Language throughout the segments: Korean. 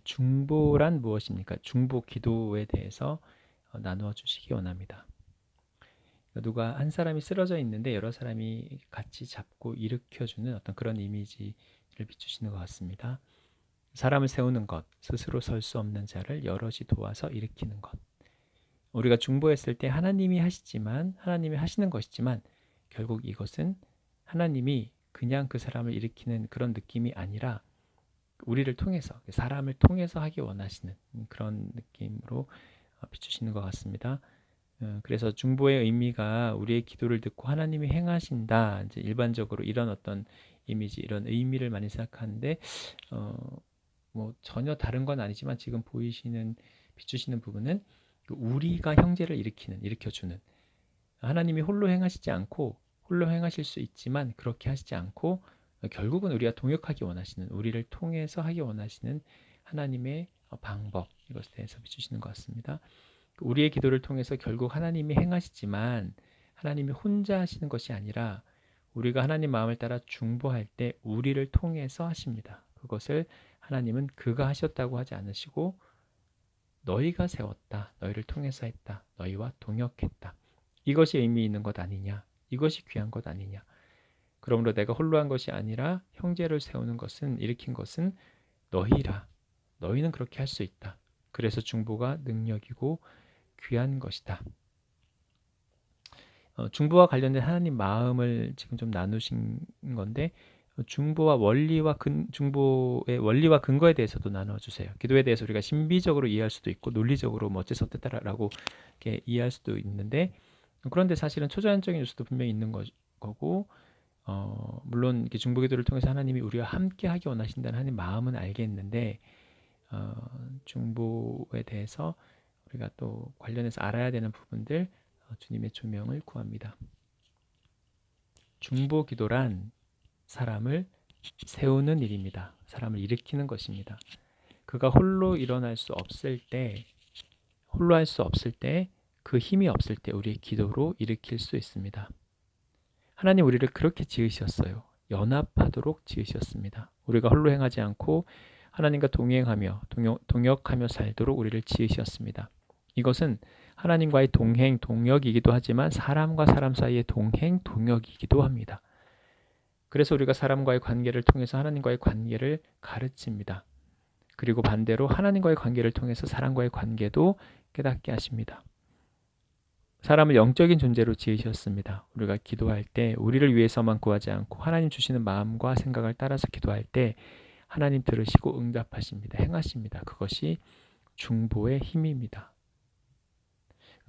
중보란 무엇입니까? 중보 기도에 대해서 나누어 주시기 원합니다. 누가 한 사람이 쓰러져 있는데 여러 사람이 같이 잡고 일으켜주는 어떤 그런 이미지를 비추시는 것 같습니다. 사람을 세우는 것, 스스로 설 수 없는 자를 여럿이 도와서 일으키는 것. 우리가 중보했을 때 하나님이 하시는 것이지만 결국 이것은 하나님이 그냥 그 사람을 일으키는 그런 느낌이 아니라 우리를 통해서, 사람을 통해서 하기 원하시는 그런 느낌으로 비추시는 것 같습니다. 그래서 중보의 의미가 우리의 기도를 듣고 하나님이 행하신다. 이제 일반적으로 이런 어떤 이미지, 이런 의미를 많이 생각하는데 뭐 전혀 다른 건 아니지만 지금 비추시는 부분은 우리가 형제를 일으켜주는 하나님이 홀로 행하시지 않고 홀로 행하실 수 있지만 그렇게 하시지 않고 결국은 우리가 동역하기 원하시는 우리를 통해서 하기 원하시는 하나님의 방법 이것에 대해서 비추시는 것 같습니다. 우리의 기도를 통해서 결국 하나님이 행하시지만 하나님이 혼자 하시는 것이 아니라 우리가 하나님 마음을 따라 중보할 때 우리를 통해서 하십니다. 그것을 하나님은 그가 하셨다고 하지 않으시고 너희가 세웠다. 너희를 통해서 했다. 너희와 동역했다. 이것이 의미 있는 것 아니냐. 이것이 귀한 것 아니냐. 그러므로 내가 홀로 한 것이 아니라 형제를 세우는 것은 일으킨 것은 너희라. 너희는 그렇게 할 수 있다. 그래서 중보가 능력이고 귀한 것이다. 중보와 관련된 하나님 마음을 지금 좀 나누신 건데 중보의 원리와 근거에 대해서도 나눠주세요. 기도에 대해서 우리가 신비적으로 이해할 수도 있고 논리적으로 뭐 어째서 어땠다라고 이렇게 이해할 수도 있는데 그런데 사실은 초자연적인 요소도 분명히 있는 거고 물론 이렇게 중보 기도를 통해서 하나님이 우리와 함께 하기 원하신다는 하나님 마음은 알겠는데 중보에 대해서 우리가 또 관련해서 알아야 되는 부분들 주님의 조명을 구합니다. 중보 기도란 사람을 세우는 일입니다. 사람을 일으키는 것입니다. 그가 홀로 할 수 없을 때, 그 힘이 없을 때 우리의 기도로 일으킬 수 있습니다. 하나님 우리를 그렇게 지으셨어요. 연합하도록 지으셨습니다. 우리가 홀로 행하지 않고 하나님과 동행하며 동역하며 살도록 우리를 지으셨습니다. 이것은 하나님과의 동행, 동역이기도 하지만 사람과 사람 사이의 동행, 동역이기도 합니다. 그래서 우리가 사람과의 관계를 통해서 하나님과의 관계를 가르칩니다. 그리고 반대로 하나님과의 관계를 통해서 사람과의 관계도 깨닫게 하십니다. 사람을 영적인 존재로 지으셨습니다. 우리가 기도할 때 우리를 위해서만 구하지 않고 하나님 주시는 마음과 생각을 따라서 기도할 때 하나님 들으시고 응답하십니다. 행하십니다. 그것이 중보의 힘입니다.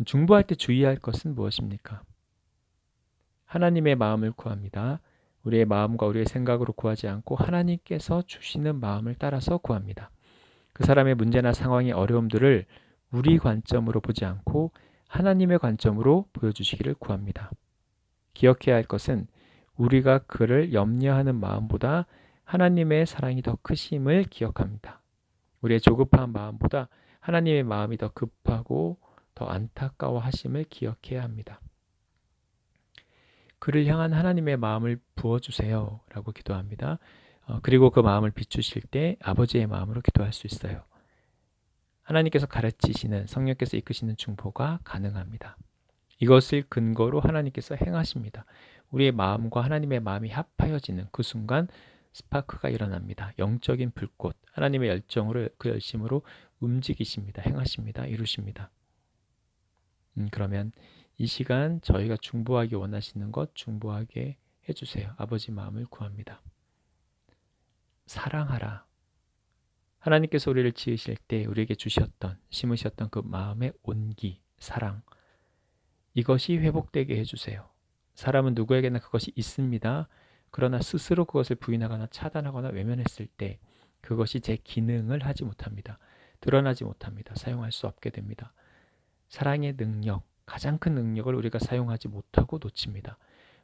중보할 때 주의할 것은 무엇입니까? 하나님의 마음을 구합니다. 우리의 마음과 우리의 생각으로 구하지 않고 하나님께서 주시는 마음을 따라서 구합니다. 그 사람의 문제나 상황의 어려움들을 우리 관점으로 보지 않고 하나님의 관점으로 보여주시기를 구합니다. 기억해야 할 것은 우리가 그를 염려하는 마음보다 하나님의 사랑이 더 크심을 기억합니다. 우리의 조급한 마음보다 하나님의 마음이 더 급하고 더 안타까워하심을 기억해야 합니다. 그를 향한 하나님의 마음을 부어주세요 라고 기도합니다. 그리고 그 마음을 비추실 때 아버지의 마음으로 기도할 수 있어요. 하나님께서 가르치시는 성령께서 이끄시는 중보가 가능합니다. 이것을 근거로 하나님께서 행하십니다. 우리의 마음과 하나님의 마음이 합하여지는 그 순간 스파크가 일어납니다. 영적인 불꽃, 하나님의 열정으로 그 열심으로 움직이십니다. 행하십니다. 이루십니다. 그러면 이 시간 저희가 중보하기 원하시는 것 중보하게 해주세요. 아버지 마음을 구합니다. 사랑하라. 하나님께서 우리를 지으실 때 우리에게 심으셨던 그 마음의 온기, 사랑. 이것이 회복되게 해주세요. 사람은 누구에게나 그것이 있습니다. 그러나 스스로 그것을 부인하거나 차단하거나 외면했을 때 그것이 제 기능을 하지 못합니다. 드러나지 못합니다. 사용할 수 없게 됩니다. 사랑의 능력, 가장 큰 능력을 우리가 사용하지 못하고 놓칩니다.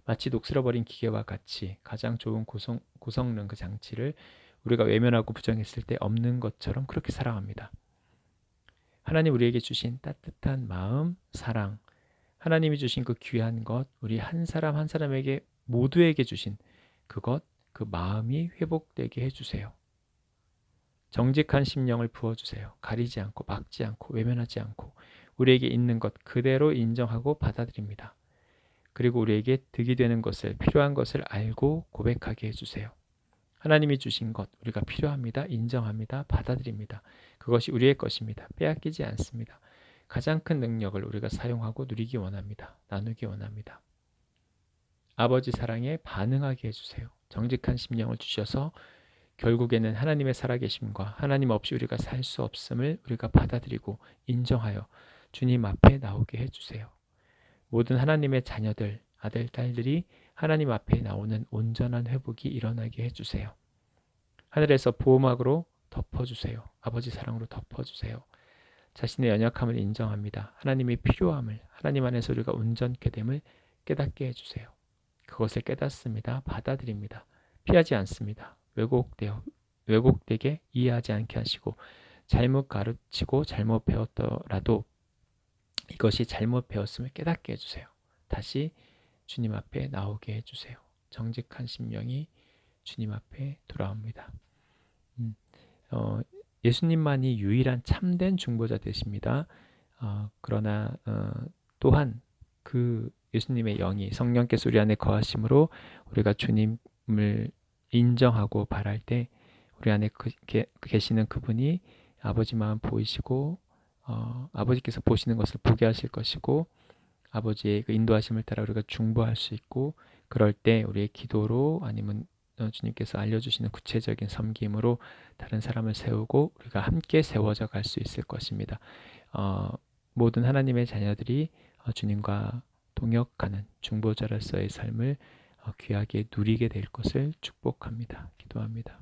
마치 녹슬어버린 기계와 같이 가장 좋은 고성능 그 장치를 우리가 외면하고 부정했을 때 없는 것처럼 그렇게 살아갑니다. 하나님 우리에게 주신 따뜻한 마음, 사랑, 하나님이 주신 그 귀한 것, 우리 한 사람 한 사람에게 모두에게 주신 그것, 그 마음이 회복되게 해주세요. 정직한 심령을 부어주세요. 가리지 않고 막지 않고 외면하지 않고 우리에게 있는 것 그대로 인정하고 받아들입니다. 그리고 우리에게 득이 되는 것을 필요한 것을 알고 고백하게 해주세요. 하나님이 주신 것 우리가 필요합니다. 인정합니다. 받아들입니다. 그것이 우리의 것입니다. 빼앗기지 않습니다. 가장 큰 능력을 우리가 사용하고 누리기 원합니다. 나누기 원합니다. 아버지 사랑에 반응하게 해주세요. 정직한 심령을 주셔서 결국에는 하나님의 살아계심과 하나님 없이 우리가 살 수 없음을 우리가 받아들이고 인정하여 주님 앞에 나오게 해주세요. 모든 하나님의 자녀들, 아들, 딸들이 하나님 앞에 나오는 온전한 회복이 일어나게 해주세요. 하늘에서 보호막으로 덮어주세요. 아버지 사랑으로 덮어주세요. 자신의 연약함을 인정합니다. 하나님의 필요함을, 하나님 안에서 우리가 온전케 됨을 깨닫게 해주세요. 그것을 깨닫습니다. 받아들입니다. 피하지 않습니다. 왜곡되게 이해하지 않게 하시고 잘못 가르치고 잘못 배웠더라도 이것이 잘못 배웠음을 깨닫게 해주세요. 다시 주님 앞에 나오게 해주세요. 정직한 심령이 주님 앞에 돌아옵니다. 예수님만이 유일한 참된 중보자 되십니다. 그러나 또한 그 예수님의 영이 성령께서 우리 안에 거하심으로 우리가 주님을 인정하고 바랄 때 우리 안에 계시는 그분이 아버지 마음 보이시고 아버지께서 보시는 것을 보게 하실 것이고 아버지의 그 인도하심을 따라 우리가 중보할 수 있고 그럴 때 우리의 기도로 아니면 주님께서 알려주시는 구체적인 섬김으로 다른 사람을 세우고 우리가 함께 세워져 갈 수 있을 것입니다. 모든 하나님의 자녀들이 주님과 동역하는 중보자로서의 삶을 귀하게 누리게 될 것을 축복합니다. 기도합니다.